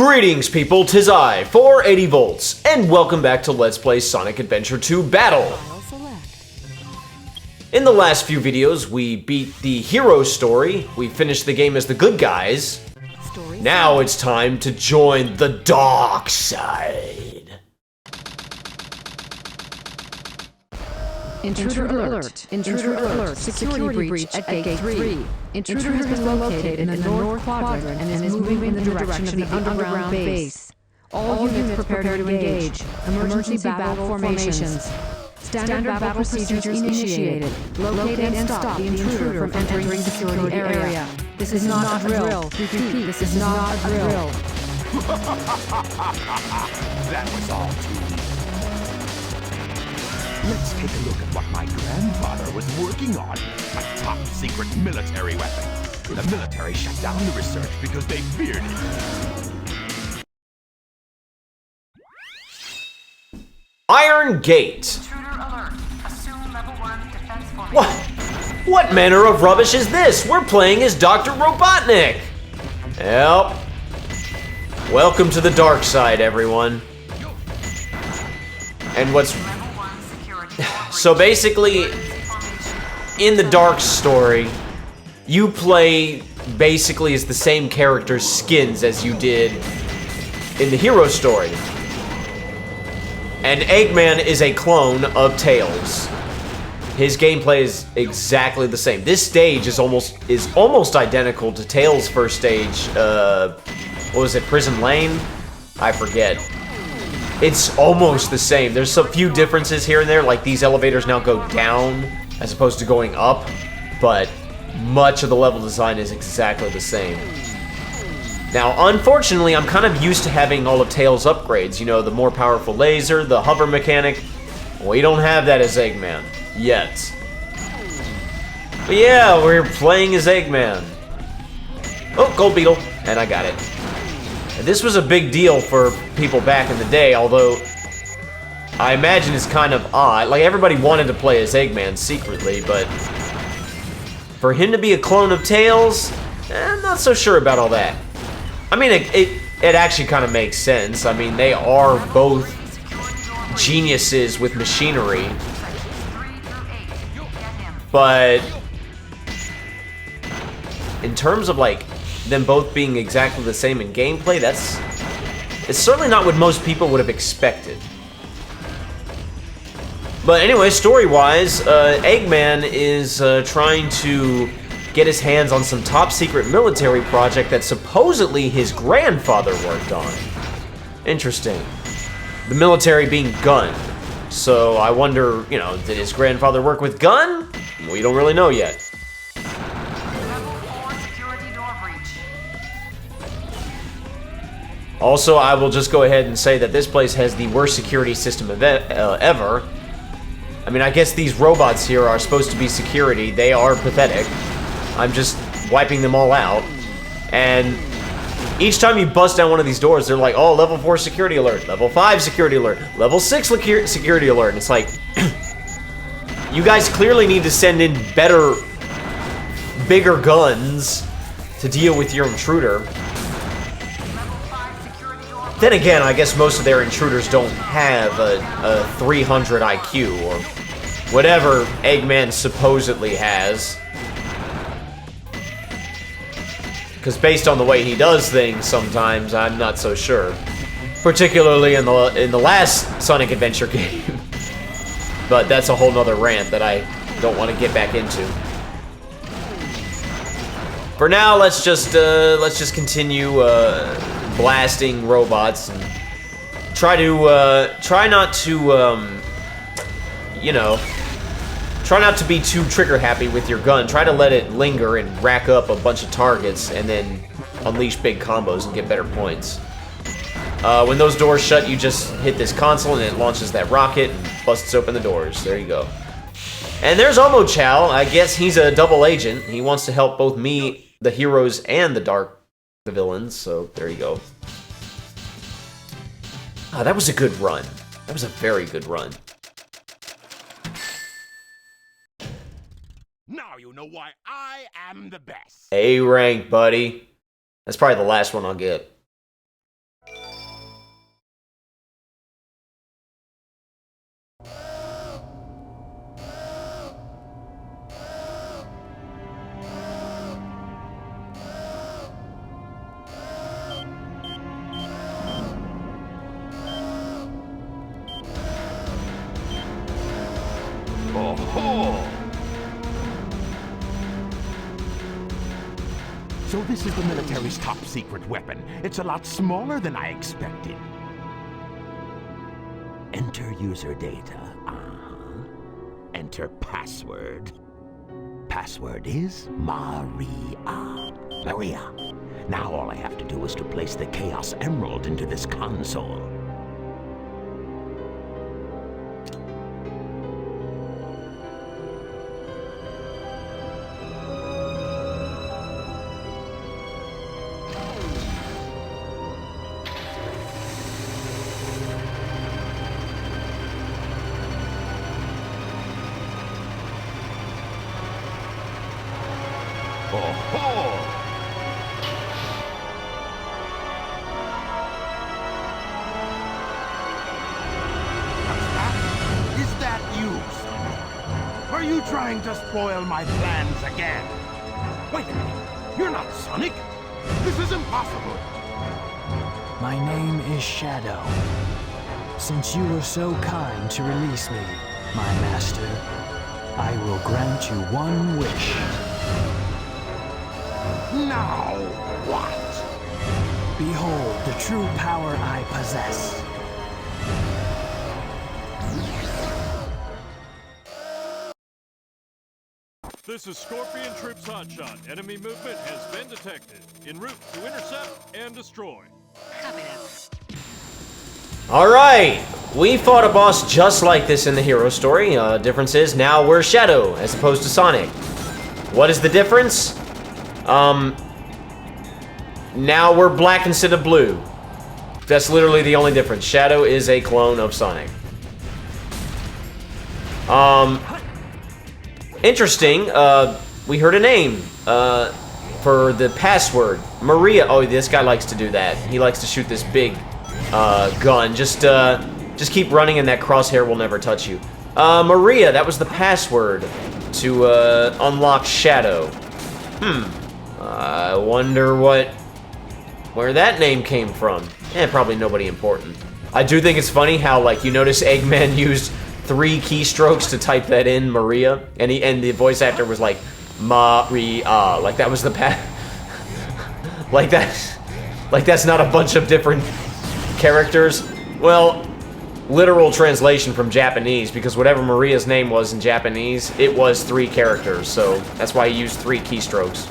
Greetings people, 'tis I, 480 volts, and welcome back to Let's Play Sonic Adventure 2 Battle! In the last few videos, we beat the hero story, we finished the game as the good guys. Now it's time to join the dark side. Intruder alert! Intruder alert! Security breach at Gate 3. Intruder has been located in the north quadrant and is moving in the direction of the underground base. All units prepare to engage. Emergency battle formations. Standard battle procedures initiated. Locate and stop the intruder from entering the security area. This is not a drill. Repeat, this is not a drill. That was all too easy. Let's take a look at what my grandfather was working on. A top-secret military weapon. The military shut down the research because they feared it. Iron Gate. Intruder alert. Assume level 1 defense formation. What manner of rubbish is this? We're playing as Dr. Robotnik. Yep. Welcome to the dark side, everyone. And what's... So basically, in the Dark story, you play basically as the same character's skins as you did in the hero story. And Eggman is a clone of Tails. His gameplay is exactly the same. This stage is almost identical to Tails' first stage. What was it, Prison Lane? I forget. It's almost the same. There's a few differences here and there, like these elevators now go down as opposed to going up, but much of the level design is exactly the same. Now, unfortunately, I'm kind of used to having all of Tails' upgrades. You know, the more powerful laser, the hover mechanic. We don't have that as Eggman, yet. But yeah, we're playing as Eggman. Oh, Gold Beetle, and I got it. This was a big deal for people back in the day, although I imagine it's kind of odd. Like, everybody wanted to play as Eggman secretly, but for him to be a clone of Tails, I'm not so sure about all that. I mean, it actually kind of makes sense. I mean, they are both geniuses with machinery, but in terms of, like, them both being exactly the same in gameplay, it's certainly not what most people would have expected. But anyway, story-wise, Eggman is trying to get his hands on some top-secret military project that supposedly his grandfather worked on. Interesting. The military being gun. So I wonder, you know, did his grandfather work with gun? We don't really know yet. Also, I will just go ahead and say that this place has the worst security system ever. I mean, I guess these robots here are supposed to be security. They are pathetic. I'm just wiping them all out. And each time you bust down one of these doors, they're like, oh, level 4 security alert, level 5 security alert, level 6 security alert. And it's like, you guys clearly need to send in better, bigger guns to deal with your intruder. Then again, I guess most of their intruders don't have a 300 IQ, or whatever Eggman supposedly has. Because based on the way he does things sometimes, I'm not so sure. Particularly in the last Sonic Adventure game. But that's a whole nother rant that I don't want to get back into. For now, let's just continue blasting robots and try not to you know, try not to be too trigger happy with your gun. Try to let it linger and rack up a bunch of targets and then unleash big combos and get better points. When those doors shut, you just hit this console and it launches that rocket and busts open the doors. There you go. And there's Omo Chow. I guess he's a double agent. He wants to help both me, the heroes, and the villains, so there you go. Ah, that was a good run. That was a very good run. Now you know why I am the best. A rank, buddy. That's probably the last one I'll get. So this is the military's top secret weapon. It's a lot smaller than I expected. Enter user data. Enter password. Password is Maria. Maria. Now all I have to do is to place the Chaos Emerald into this console. Are you trying to spoil my plans again? Wait a minute. You're not Sonic. This is impossible. My name is Shadow. Since you were so kind to release me, my master, I will grant you one wish. Now what? Behold the true power I possess. This is Scorpion Troops Hotshot. Enemy movement has been detected. En route to intercept and destroy. Copy that. Alright, we fought a boss just like this in the hero story. Difference is now we're Shadow as opposed to Sonic. What is the difference? Now we're black instead of blue. That's literally the only difference. Shadow is a clone of Sonic. Interesting, we heard a name for the password. Maria. Oh, this guy likes to do that. He likes to shoot this big gun. Just keep running and that crosshair will never touch you. Maria, that was the password to unlock Shadow. I wonder where that name came from. Probably nobody important. I do think it's funny how, like, you notice Eggman used 3 keystrokes to type that in, Maria, and the voice actor was like, Maria, like that was the like that's not a bunch of different characters. Well, literal translation from Japanese, because whatever Maria's name was in Japanese, it was 3 characters, so that's why he used 3 keystrokes.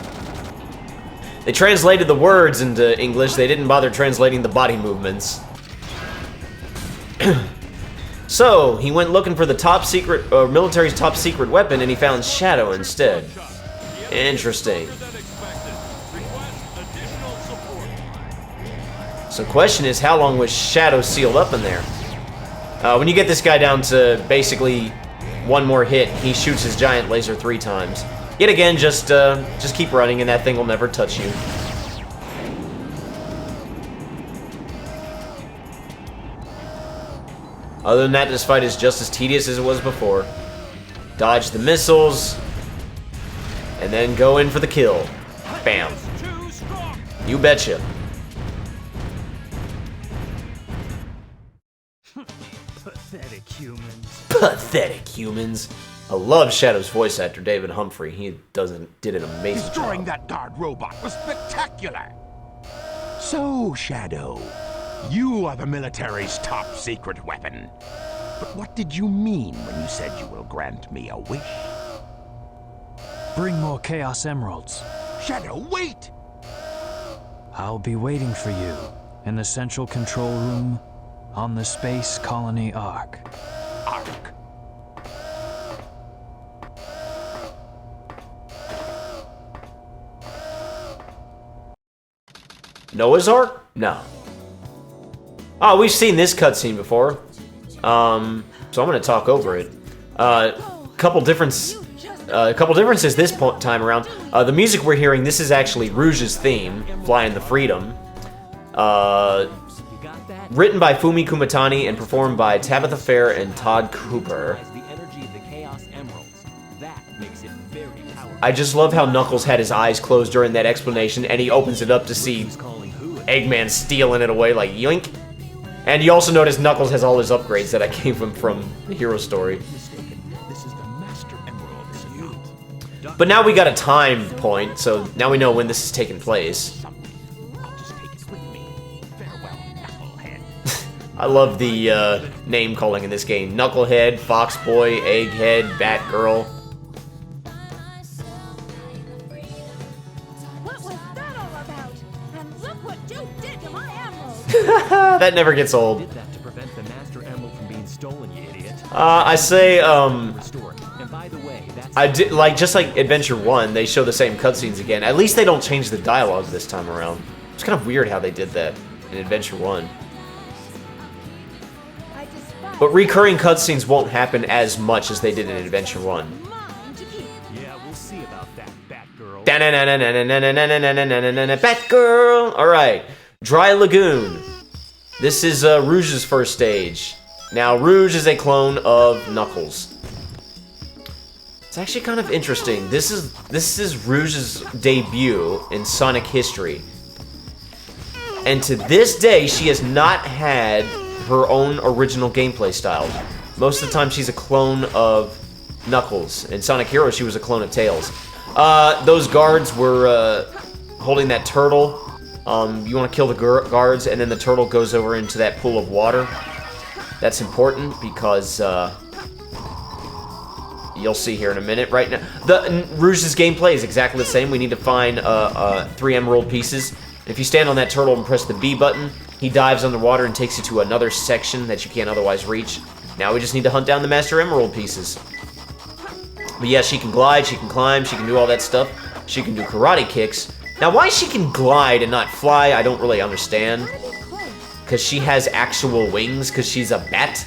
They translated the words into English, they didn't bother translating the body movements. So, he went looking for the top secret, military's top secret weapon, and he found Shadow instead. Interesting. So, question is, how long was Shadow sealed up in there? When you get this guy down to basically one more hit, he shoots his giant laser 3 times. Yet again, just keep running, and that thing will never touch you. Other than that, this fight is just as tedious as it was before. Dodge the missiles, and then go in for the kill. Bam. You betcha. Pathetic humans. Pathetic humans. I love Shadow's voice actor, David Humphrey. He did an amazing job. Destroying that guard robot was spectacular. So, Shadow, you are the military's top secret weapon. But what did you mean when you said you will grant me a wish? Bring more Chaos Emeralds. Shadow, wait! I'll be waiting for you in the central control room on the Space Colony Ark. Ark. Noah's Ark? No. Oh, we've seen this cutscene before. So I'm gonna talk over it. Couple differences this time around. The music we're hearing, this is actually Rouge's theme, Flying the Freedom. Written by Fumi Kumatani and performed by Tabitha Fair and Todd Cooper. I just love how Knuckles had his eyes closed during that explanation, and he opens it up to see Eggman stealing it away like yoink. And you also notice Knuckles has all his upgrades that I gave him from the hero story. But now we got a time point, so now we know when this is taking place. I'll just take it with me. Farewell, Knucklehead. I love the name calling in this game. Knucklehead, Foxboy, Egghead, Batgirl. What was that all about? And look what you did to my emerald! That never gets old. Did that to prevent the Master Emerald from being stolen, you idiot. I say, Restored. And by the way, that's I did like just like Adventure 1, they show the same cutscenes again. At least they don't change the dialogue this time around. It's kind of weird how they did that in Adventure 1. I despise But recurring cutscenes won't happen as much as they did in Adventure 1. mine to keep. yeah, we'll see about that, Batgirl. Batgirl! Alright. Dry Lagoon. This is Rouge's first stage. Now, Rouge is a clone of Knuckles. It's actually kind of interesting. This is Rouge's debut in Sonic history. And to this day, she has not had her own original gameplay style. Most of the time, she's a clone of Knuckles. In Sonic Heroes, she was a clone of Tails. Those guards were holding that turtle. You want to kill the guards, and then the turtle goes over into that pool of water. That's important because you'll see here in a minute. Right now, Rouge's gameplay is exactly the same. We need to find 3 emerald pieces. If you stand on that turtle and press the B button, he dives underwater and takes you to another section that you can't otherwise reach. Now we just need to hunt down the Master Emerald pieces. But yeah, she can glide, she can climb, she can do all that stuff. She can do karate kicks. Now, why she can glide and not fly, I don't really understand. Because she has actual wings, because she's a bat.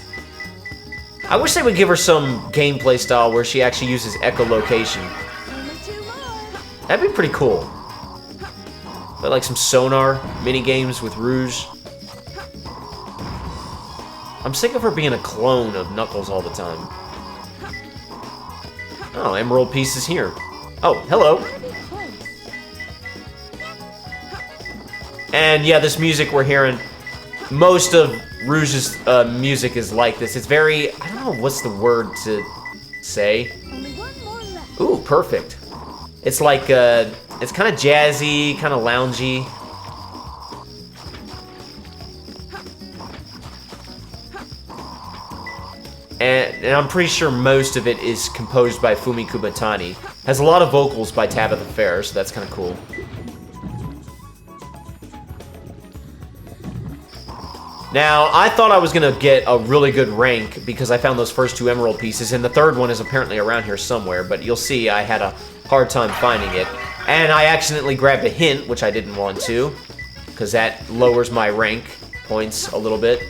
I wish they would give her some gameplay style where she actually uses echolocation. Only 2 more. That'd be pretty cool. But like some sonar mini games with Rouge. I'm sick of her being a clone of Knuckles all the time. Oh, emerald pieces here. Oh, hello. And yeah, this music we're hearing, most of Rouge's music is like this. It's very, I don't know what's the word to say. Only 1 more left. Ooh, perfect. It's like, it's kind of jazzy, kind of loungy. And I'm pretty sure most of it is composed by Fumi Kubatani. Has a lot of vocals by Tabitha Fair, so that's kind of cool. Now, I thought I was going to get a really good rank because I found those first 2 emerald pieces, and the third one is apparently around here somewhere, but you'll see I had a hard time finding it. And I accidentally grabbed a hint, which I didn't want to, because that lowers my rank points a little bit.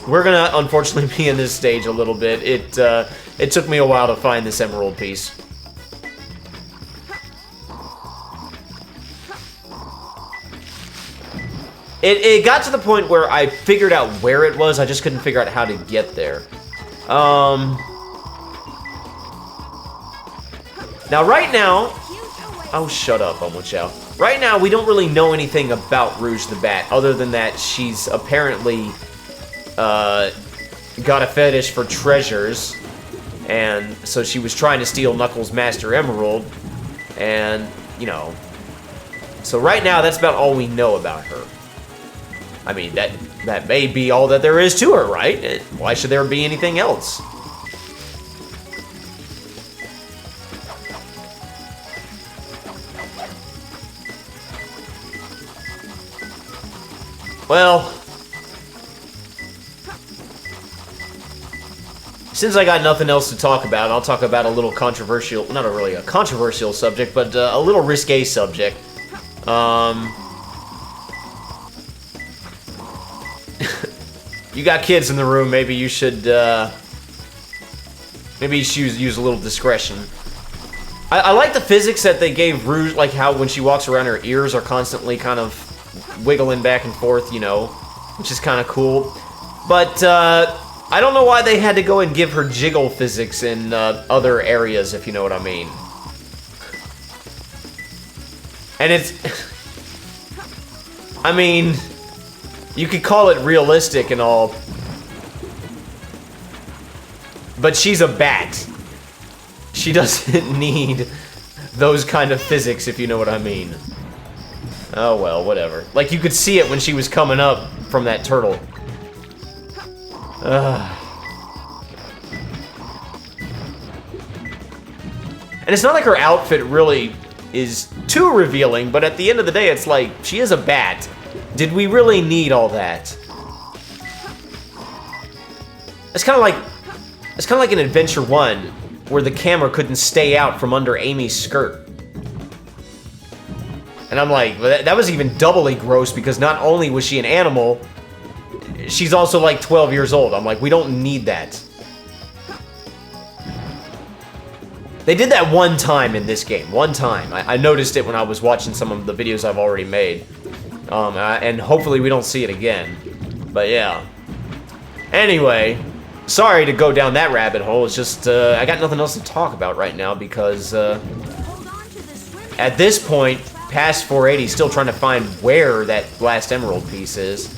We're going to, unfortunately, be in this stage a little bit. It took me a while to find this emerald piece. It got to the point where I figured out where it was, I just couldn't figure out how to get there. Now, right now... Oh, shut up, Omochao. Right now, we don't really know anything about Rouge the Bat, other than that she's apparently got a fetish for treasures, and so she was trying to steal Knuckles' Master Emerald, and, you know... So right now, that's about all we know about her. I mean, that may be all that there is to her, right? Why should there be anything else? Well, since I got nothing else to talk about, I'll talk about a little controversial, not really a controversial subject, but a little risque subject. You got kids in the room, maybe you should use a little discretion. I like the physics that they gave Rouge, like how when she walks around her ears are constantly kind of wiggling back and forth, you know, which is kind of cool. But I don't know why they had to go and give her jiggle physics in other areas, if you know what I mean. And it's... I mean... You could call it realistic and all, but she's a bat. She doesn't need those kind of physics, if you know what I mean. Oh well, whatever. Like, you could see it when she was coming up from that turtle. And it's not like her outfit really is too revealing, but at the end of the day, it's like, she is a bat. Did we really need all that? It's kind of like in Adventure 1, where the camera couldn't stay out from under Amy's skirt. And I'm like, well, that was even doubly gross, because not only was she an animal, she's also like 12 years old. I'm like, we don't need that. They did that one time in this game. One time. I noticed it when I was watching some of the videos I've already made. And hopefully we don't see it again. But yeah. Anyway, sorry to go down that rabbit hole. It's just, I got nothing else to talk about right now because, at this point, past 480, still trying to find where that last emerald piece is.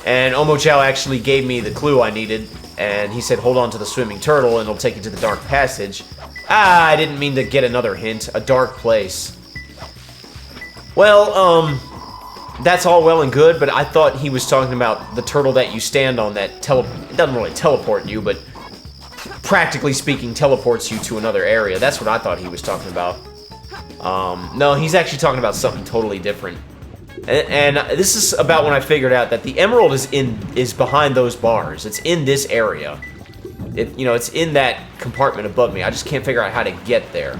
And Omochao actually gave me the clue I needed. And he said, hold on to the swimming turtle and it'll take you to the dark passage. Ah, I didn't mean to get another hint. A dark place. Well, that's all well and good, but I thought he was talking about the turtle that you stand on that it doesn't really teleport you, but practically speaking teleports you to another area. That's what I thought he was talking about. No, he's actually talking about something totally different. And this is about when I figured out that the emerald is behind those bars. It's in this area. It's in that compartment above me. I just can't figure out how to get there.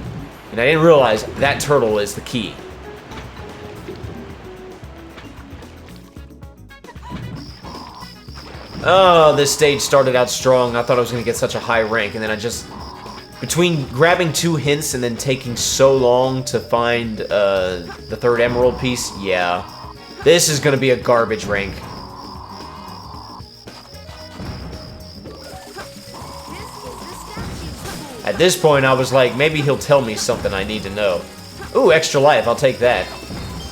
And I didn't realize that turtle is the key. Oh, this stage started out strong. I thought I was going to get such a high rank, and then I just... Between grabbing 2 hints and then taking so long to find the 3rd emerald piece, yeah. This is going to be a garbage rank. At this point, I was like, maybe he'll tell me something I need to know. Ooh, extra life, I'll take that.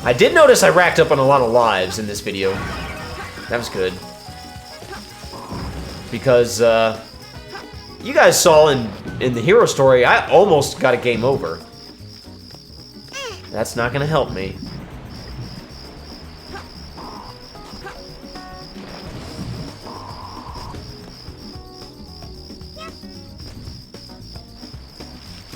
I did notice I racked up on a lot of lives in this video. That was good. Because, you guys saw in the hero story, I almost got a game over. That's not gonna help me.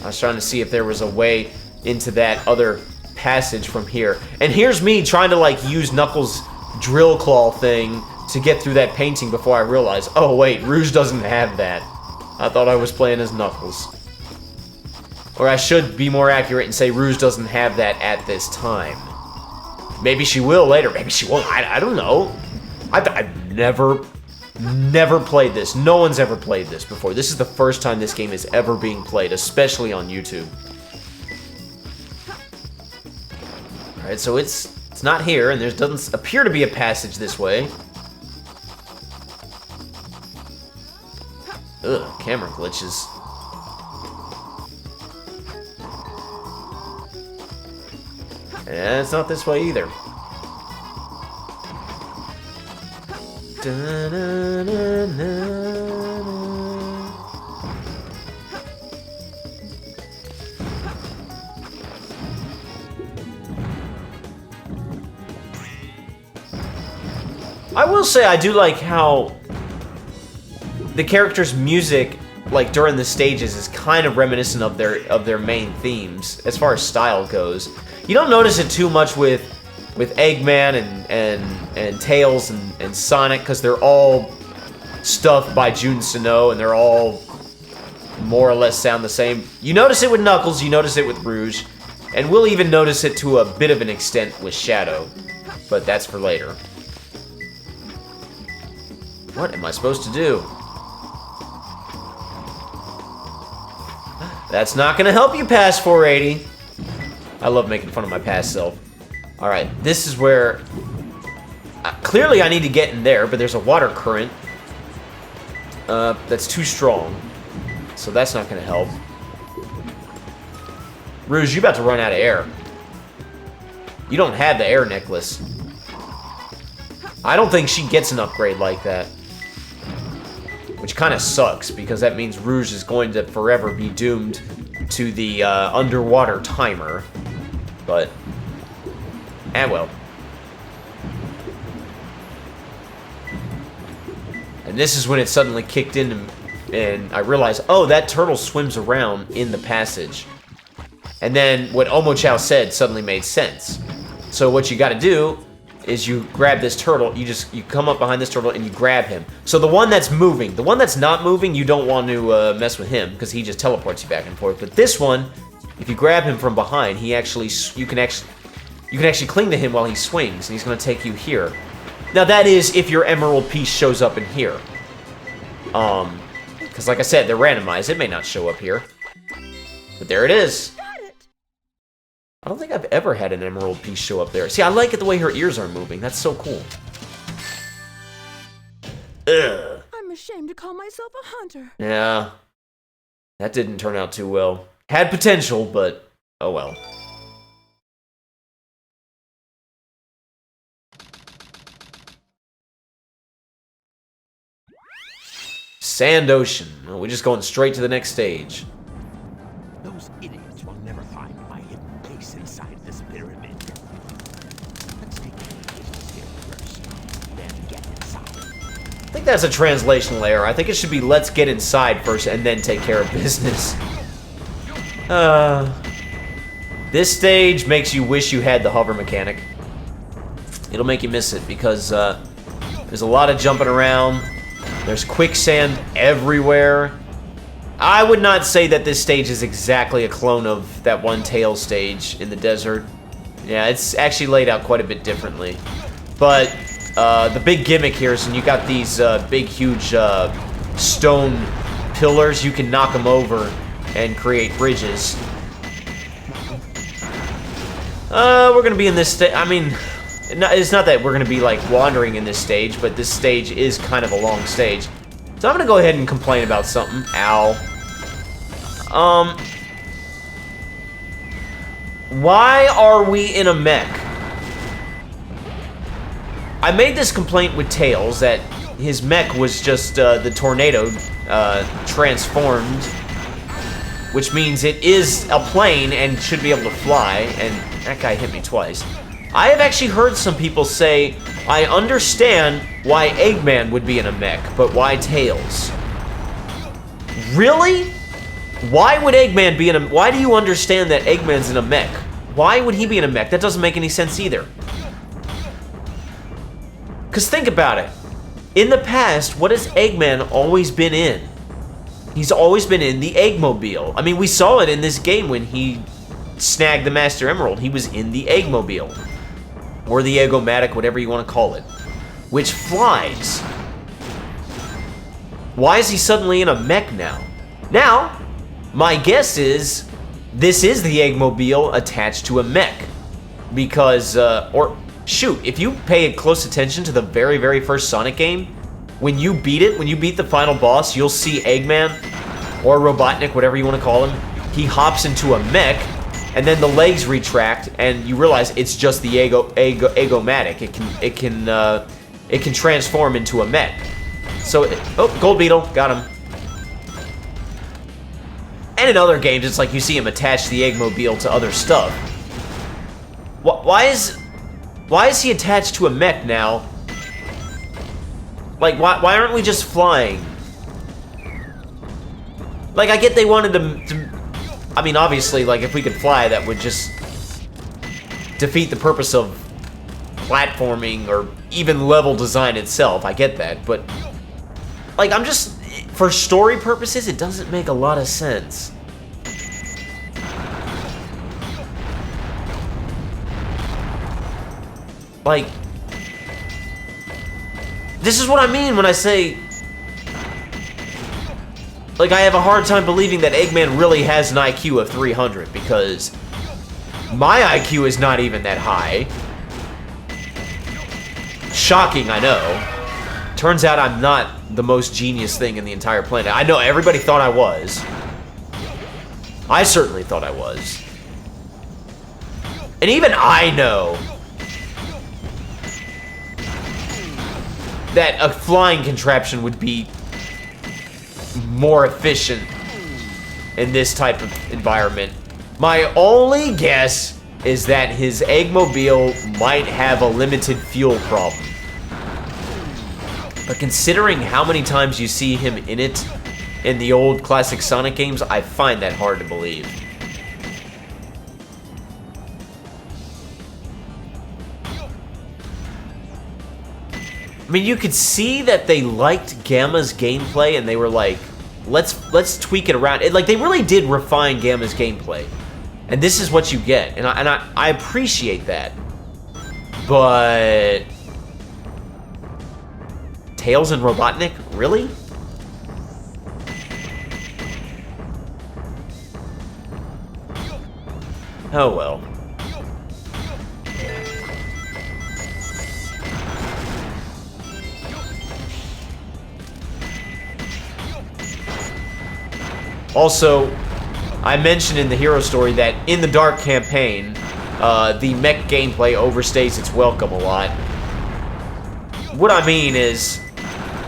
I was trying to see if there was a way into that other passage from here. And here's me trying to, like, use Knuckles' drill claw thing to get through that painting before I realized, oh wait, Rouge doesn't have that. I thought I was playing as Knuckles. Or I should be more accurate and say Rouge doesn't have that at this time. Maybe she will later, maybe she won't, I don't know. I've never played this. No one's ever played this before. This is the first time this game is ever being played, especially on YouTube. Alright, so it's not here, and there doesn't appear to be a passage this way. Ugh, camera glitches. And it's not this way either. I will say I do like how the characters' music, like during the stages, is kind of reminiscent of their main themes as far as style goes. You don't notice it too much with Eggman and Tails and Sonic, because they're all stuff by Jun Sano and they're all more or less sound the same. You notice it with Knuckles, you notice it with Rouge, and we'll even notice it to a bit of an extent with Shadow, but that's for later. What am I supposed to do? That's not gonna help you pass 480. I love making fun of my past self. Alright, this is where... clearly I need to get in there, but there's a water current. That's too strong. So that's not gonna help. Rouge, you're about to run out of air. You don't have the air necklace. I don't think she gets an upgrade like that. which kind of sucks because that means Rouge is going to forever be doomed to the underwater timer. But, well. And this is when it suddenly kicked in and I realized, oh, that turtle swims around in the passage. And then what Omochao said suddenly made sense. So what you gotta do is you grab this turtle, you come up behind this turtle and you grab him. So the one that's moving, the one that's not moving, you don't want to mess with him because he just teleports you back and forth. But this one, if you grab him from behind, you can actually cling to him while he swings, and he's gonna take you here. Now that is if your emerald piece shows up in here. Because like I said, they're randomized. It may not show up here. But there it is. I don't think I've ever had an emerald piece show up there. See, I like it the way her ears are moving. That's so cool. Ugh. I'm ashamed to call myself a hunter. Yeah. That didn't turn out too well. Had potential, but oh well. Sand Ocean. Oh, we're just going straight to the next stage. Those idiots will never find my hidden base inside this pyramid. Let's take care of business here first, then get inside. I think that's a translational error. I think it should be let's get inside first and then take care of business. This stage makes you wish you had the hover mechanic. It'll make you miss it because there's a lot of jumping around. There's quicksand everywhere. I would not say that this stage is exactly a clone of that one Tails stage in the desert. Yeah, it's actually laid out quite a bit differently. But the big gimmick here is when you got these big, huge stone pillars, you can knock them over and create bridges. We're gonna be in this stage. I mean, it's not that we're gonna be like wandering in this stage, but this stage is kind of a long stage. So I'm gonna go ahead and complain about something. Ow. Why are we in a mech? I made this complaint with Tails that his mech was just the tornado transformed, which means it is a plane and should be able to fly, and that guy hit me twice. I have actually heard some people say, I understand why Eggman would be in a mech, but why Tails? Really? Why would Eggman be in a... Why do you understand that Eggman's in a mech? Why would he be in a mech? That doesn't make any sense either. Because think about it. In the past, what has Eggman always been in? He's always been in the Eggmobile. I mean, we saw it in this game when he snagged the Master Emerald. He was in the Eggmobile. Or the Eggomatic, whatever you want to call it. Which flies. Why is he suddenly in a mech now? Now, my guess is this is the Eggmobile attached to a mech. Because, or shoot, if you pay close attention to the very, very first Sonic game, when you beat it, when you beat the final boss, you'll see Eggman, or Robotnik, whatever you want to call him, he hops into a mech, and then the legs retract, and you realize it's just the Eggomatic. It can transform into a mech. So, oh, Gold Beetle, got him. And in other games, it's like you see him attach the Eggmobile to other stuff. Why is he attached to a mech now? Like, why aren't we just flying? Like, I get they wanted to... I mean, obviously, like, if we could fly, that would just defeat the purpose of platforming or even level design itself. I get that, but... Like, I'm just... For story purposes, it doesn't make a lot of sense. Like... This is what I mean when I say... Like, I have a hard time believing that Eggman really has an IQ of 300, because my IQ is not even that high. Shocking, I know. Turns out I'm not the most genius thing in the entire planet. I know everybody thought I was. I certainly thought I was. And even I know that a flying contraption would be more efficient in this type of environment. My only guess is that his Eggmobile might have a limited fuel problem. But considering how many times you see him in it in the old classic Sonic games, I find that hard to believe. I mean, you could see that they liked Gamma's gameplay and they were like, let's tweak it around. Like, they really did refine Gamma's gameplay. And this is what you get. And I appreciate that. But Tails and Robotnik? Really? Oh well. Also, I mentioned in the hero story that in the Dark campaign, the mech gameplay overstays its welcome a lot. What I mean is,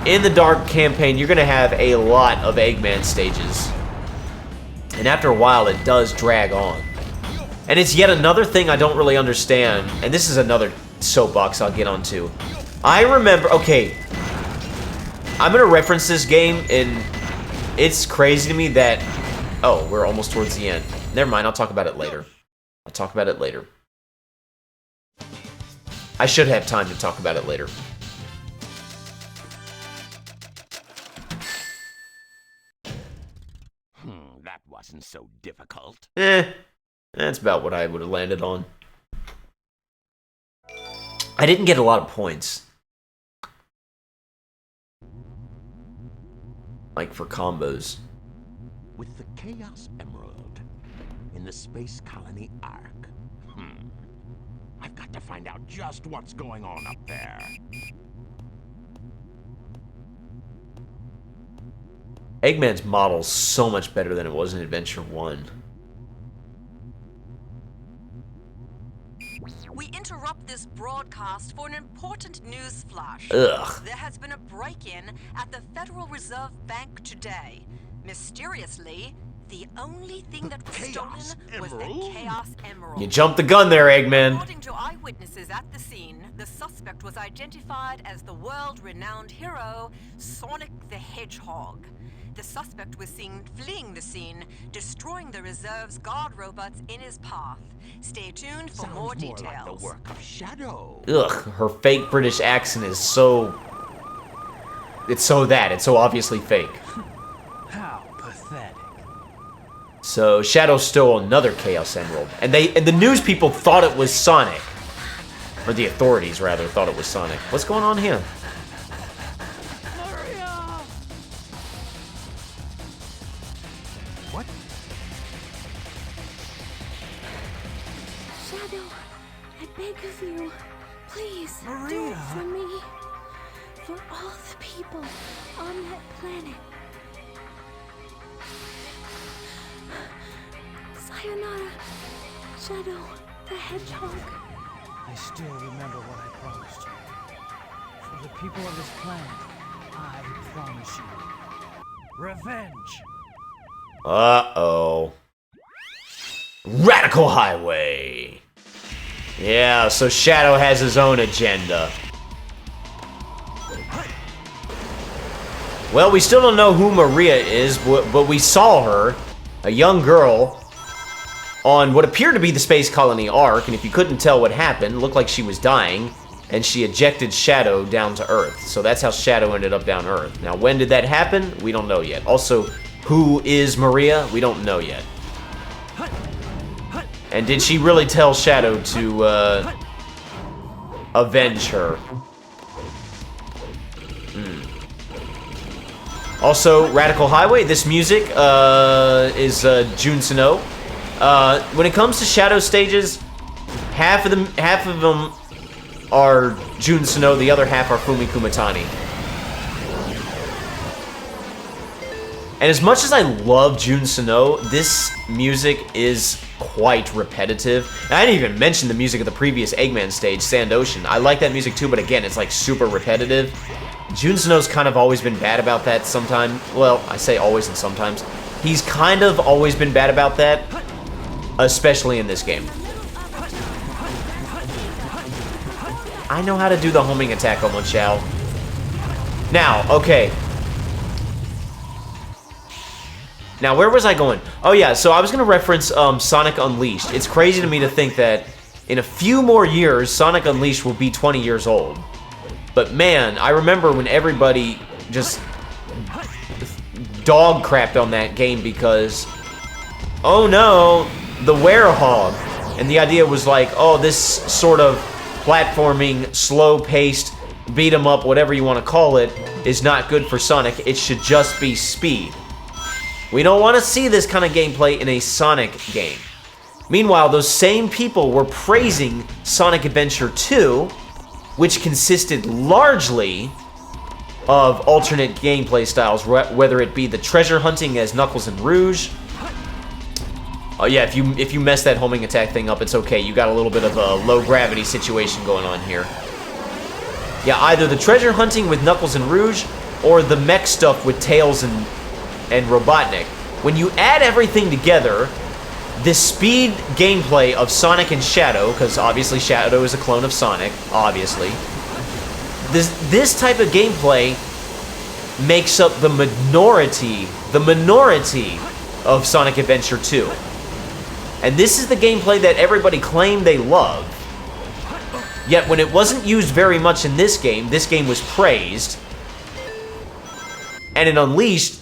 in the Dark campaign, you're going to have a lot of Eggman stages. And after a while, it does drag on. And it's yet another thing I don't really understand, and this is another soapbox I'll get onto. I remember, okay, I'm going to reference this game, and it's crazy to me that, oh, we're almost towards the end. Never mind, I'll talk about it later. I'll talk about it later. I should have time to talk about it later. That wasn't so difficult. That's about what I would have landed on. I didn't get a lot of points. Like for combos. With the Chaos Emerald in the Space Colony Ark. I've got to find out just what's going on up there. Eggman's model's so much better than it was in Adventure 1. We interrupt this broadcast for an important news flash. Ugh. There has been a break-in at the Federal Reserve Bank today. Mysteriously, the only thing that was stolen was the Chaos Emerald. You jumped the gun there, Eggman. According to eyewitnesses at the scene, the suspect was identified as the world-renowned hero, Sonic the Hedgehog. The suspect was seen fleeing the scene, destroying the reserve's guard robots in his path. Stay tuned for more details. Like the work of Shadow. Ugh, her fake British accent is so... It's so obviously fake. How pathetic. So Shadow stole another Chaos Emerald, and the news people thought it was Sonic, or the authorities rather thought it was Sonic. What's going on here? What? Shadow, I beg of you, please do Maria. it for me. For all the people on that planet. Sayonara, Shadow the Hedgehog. I still remember what I promised you. For the people of this planet, I promise you revenge. Uh-oh. Radical Highway. Yeah, so Shadow has his own agenda. Well, we still don't know who Maria is, but we saw her, a young girl, on what appeared to be the Space Colony Ark, and if you couldn't tell what happened, looked like she was dying, and she ejected Shadow down to Earth. So that's how Shadow ended up down Earth. Now, when did that happen? We don't know yet. Also, who is Maria? We don't know yet. And did she really tell Shadow to, avenge her? Also, Radical Highway, this music, is, Jun Sano. When it comes to Shadow stages, half of them are Jun Sano, the other half are Fumi Kumatani. And as much as I love Jun Sano, this music is quite repetitive. And I didn't even mention the music of the previous Eggman stage, Sand Ocean. I like that music too, but again, it's like super repetitive. Jun Snow's kind of always been bad about that sometimes. Well, I say always and sometimes. He's kind of always been bad about that, especially in this game. I know how to do the homing attack, Omo Chow. Now, okay. Now, where was I going? Oh yeah, so I was going to reference Sonic Unleashed. It's crazy to me to think that in a few more years, Sonic Unleashed will be 20 years old. But man, I remember when everybody just dog crapped on that game because, oh no, the Werehog. And the idea was like, oh, this sort of platforming, slow-paced, beat-em-up, whatever you want to call it, is not good for Sonic. It should just be speed. We don't want to see this kind of gameplay in a Sonic game. Meanwhile, those same people were praising Sonic Adventure 2, which consisted largely of alternate gameplay styles, whether it be the treasure hunting as Knuckles and Rouge. Oh yeah, if you mess that homing attack thing up, it's okay. You got a little bit of a low gravity situation going on here. Yeah, either the treasure hunting with Knuckles and Rouge, or the mech stuff with Tails and Robotnik. When you add everything together, this speed gameplay of Sonic and Shadow, because obviously Shadow is a clone of Sonic, obviously. This type of gameplay makes up the minority of Sonic Adventure 2. And this is the gameplay that everybody claimed they love. Yet when it wasn't used very much in this game was praised. And in Unleashed,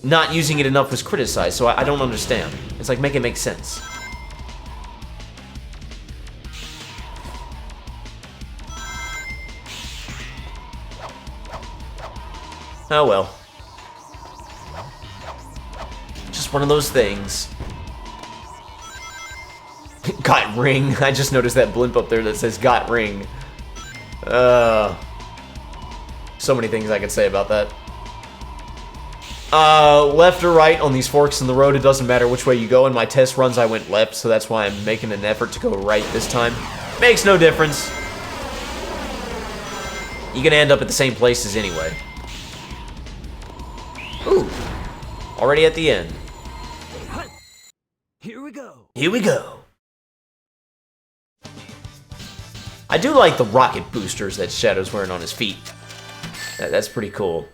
not using it enough was criticized, so I don't understand. It's like, make it make sense. Oh well. Just one of those things. Got ring. I just noticed that blimp up there that says got ring. So many things I could say about that. Left or right on these forks in the road, it doesn't matter which way you go. In my test runs, I went left, so that's why I'm making an effort to go right this time. Makes no difference. You're gonna end up at the same places anyway. Ooh. Already at the end. Here we go. Here we go. I do like the rocket boosters that Shadow's wearing on his feet. That's pretty cool.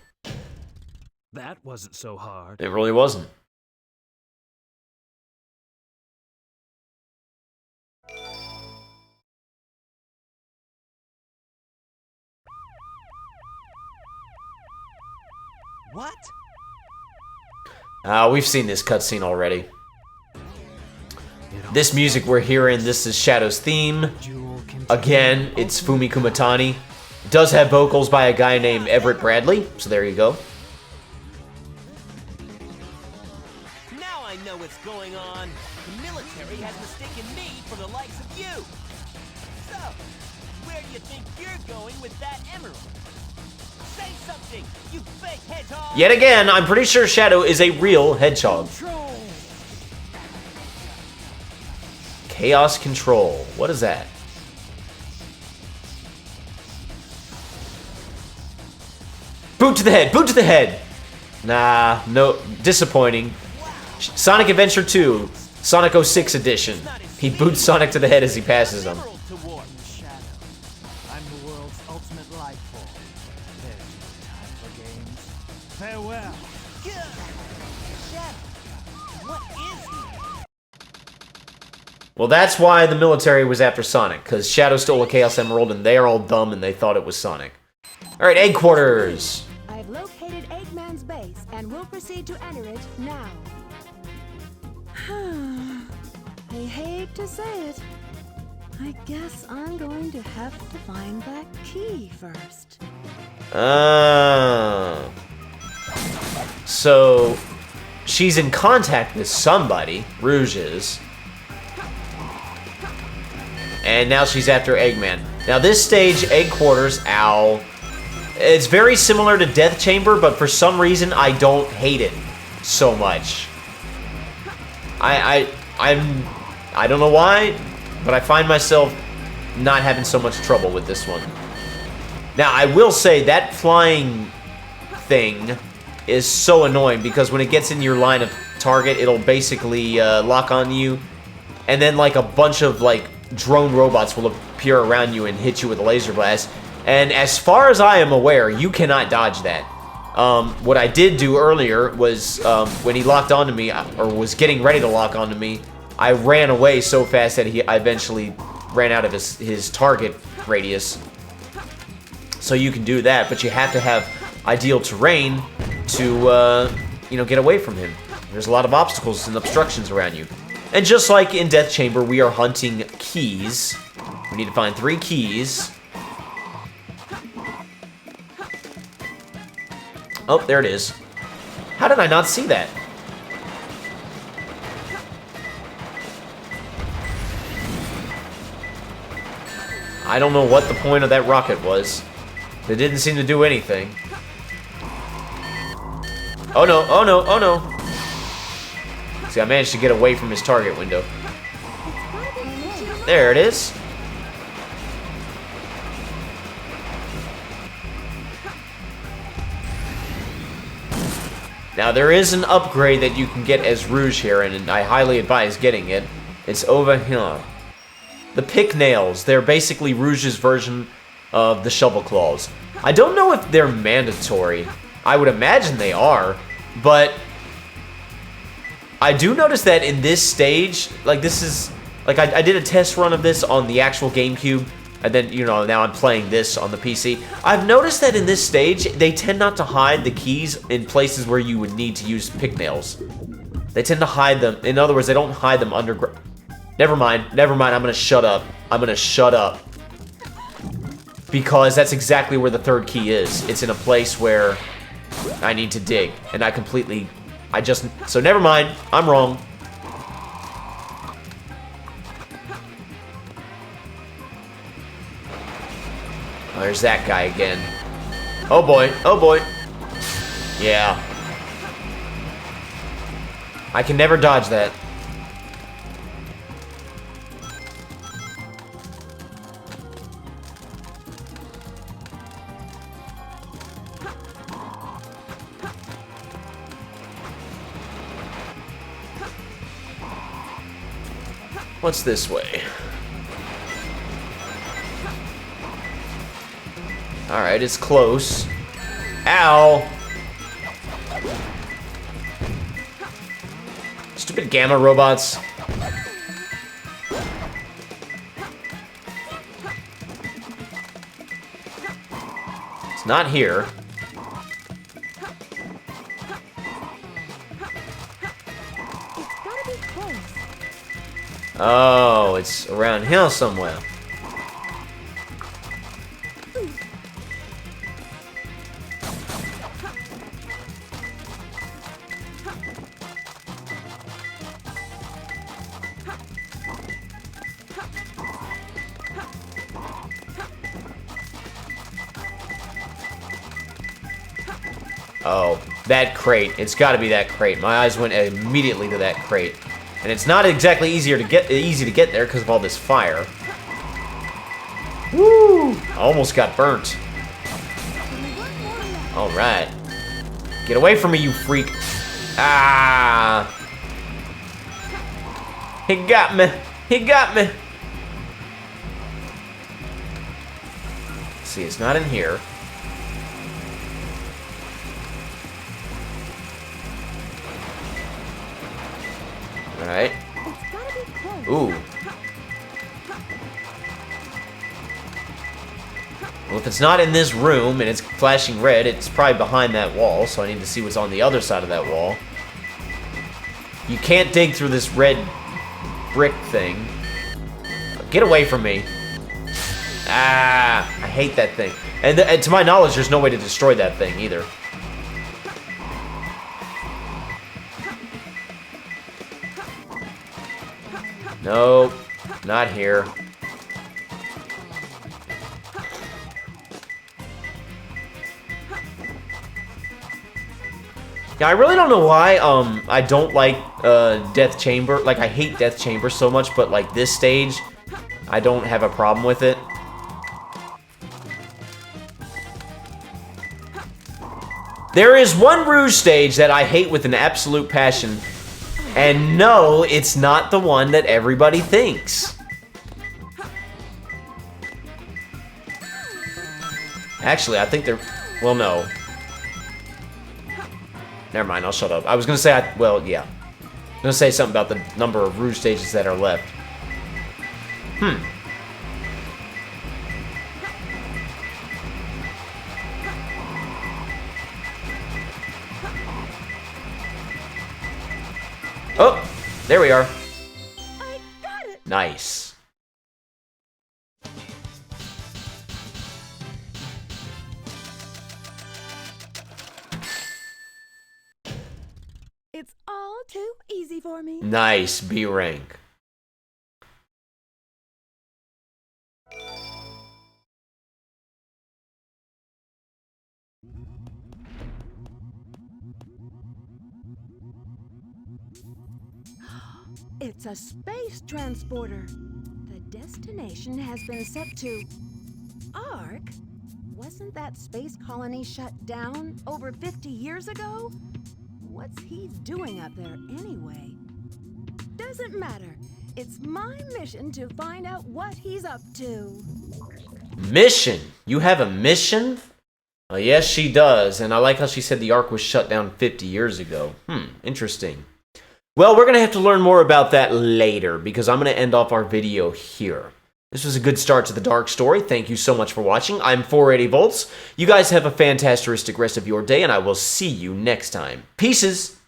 That wasn't so hard. It really wasn't. What? We've seen this cutscene already. This music we're hearing, this is Shadow's theme. Again, it's Fumi Kumatani. It does have vocals by a guy named Everett Bradley, so there you go. Now I know what's going on. The military has mistaken me for the likes of you. So, where do you think you're going with that emerald? Say something, you fake hedgehog! Yet again, I'm pretty sure Shadow is a real hedgehog. Chaos Control. What is that? Boot to the head! Boot to the head! Nah, no. Disappointing. Sonic Adventure 2. Sonic 06 edition. He boots Sonic to the head as he passes him. I'm the world's ultimate life form. There's no time for games. Farewell. Well, that's why the military was after Sonic, because Shadow stole a Chaos Emerald and they're all dumb and they thought it was Sonic. Alright, Egg Quarters! I've located Eggman's base and will proceed to enter it now. I hate to say it. I guess I'm going to have to find that key first. So, she's in contact with somebody, Rouge is. And now she's after Eggman. Now this stage, Egg Quarters, ow. It's very similar to Death Chamber, but for some reason I don't hate it so much. I don't know why, but I find myself not having so much trouble with this one. Now, I will say that flying thing is so annoying because when it gets in your line of target, it'll basically lock on you, and then like a bunch of like drone robots will appear around you and hit you with a laser blast. And as far as I am aware, you cannot dodge that. What I did do earlier was when he locked onto me, or was getting ready to lock onto me, I ran away so fast that I eventually ran out of his target radius. So you can do that, but you have to have ideal terrain to, you know, get away from him. There's a lot of obstacles and obstructions around you. And just like in Death Chamber, we are hunting keys. We need to find 3 keys. Oh, there it is. How did I not see that? I don't know what the point of that rocket was. It didn't seem to do anything. Oh no, oh no, oh no. See, I managed to get away from his target window. There it is. Now, there is an upgrade that you can get as Rouge here, and I highly advise getting it. It's over here. The pick nails. They're basically Rouge's version of the shovel claws. I don't know if they're mandatory. I would imagine they are, but I do notice that in this stage, like this is, like I did a test run of this on the actual GameCube, and then, you know, now I'm playing this on the PC. I've noticed that in this stage, they tend not to hide the keys in places where you would need to use pick nails. They tend to hide them. In other words, they don't hide them underground. Never mind, I'm gonna shut up. I'm gonna shut up. Because that's exactly where the 3rd key is. It's in a place where I need to dig, and so never mind, I'm wrong. Oh, there's that guy again. Oh boy, oh boy. Yeah. I can never dodge that. What's this way? Alright, it's close. Ow! Stupid gamma robots. It's not here. Oh, it's around here somewhere. Oh, that crate. It's got to be that crate. My eyes went immediately to that crate. And it's not exactly easy to get there because of all this fire. Woo! I almost got burnt. All right. Get away from me, you freak. Ah! He got me. He got me. See, it's not in here. Alright. Ooh. Well, if it's not in this room and it's flashing red, it's probably behind that wall, so I need to see what's on the other side of that wall. You can't dig through this red brick thing. Get away from me. Ah, I hate that thing. And to my knowledge, there's no way to destroy that thing either. Nope, not here. Yeah, I really don't know why I don't like Death Chamber. Like, I hate Death Chamber so much, but like this stage, I don't have a problem with it. There is one Rouge stage that I hate with an absolute passion. And no, it's not the one that everybody thinks. Actually, I think they're... Well, no. Never mind, I'll shut up. I was going to say... Well, yeah. I'm going to say something about the number of Rouge stages that are left. Oh, there we are. I got it! Nice. It's all too easy for me. Nice, B rank. It's a space transporter. The destination has been set to Ark. Wasn't that space colony shut down over 50 years ago? What's he doing up there anyway? Doesn't matter. It's my mission to find out what he's up to. Mission? You have a mission? Oh, yes, she does. And I like how she said the Ark was shut down 50 years ago. Interesting. Well, we're going to have to learn more about that later, because I'm going to end off our video here. This was a good start to the Dark Story. Thank you so much for watching. I'm 480 Volts. You guys have a fantastic rest of your day, and I will see you next time. Peaces!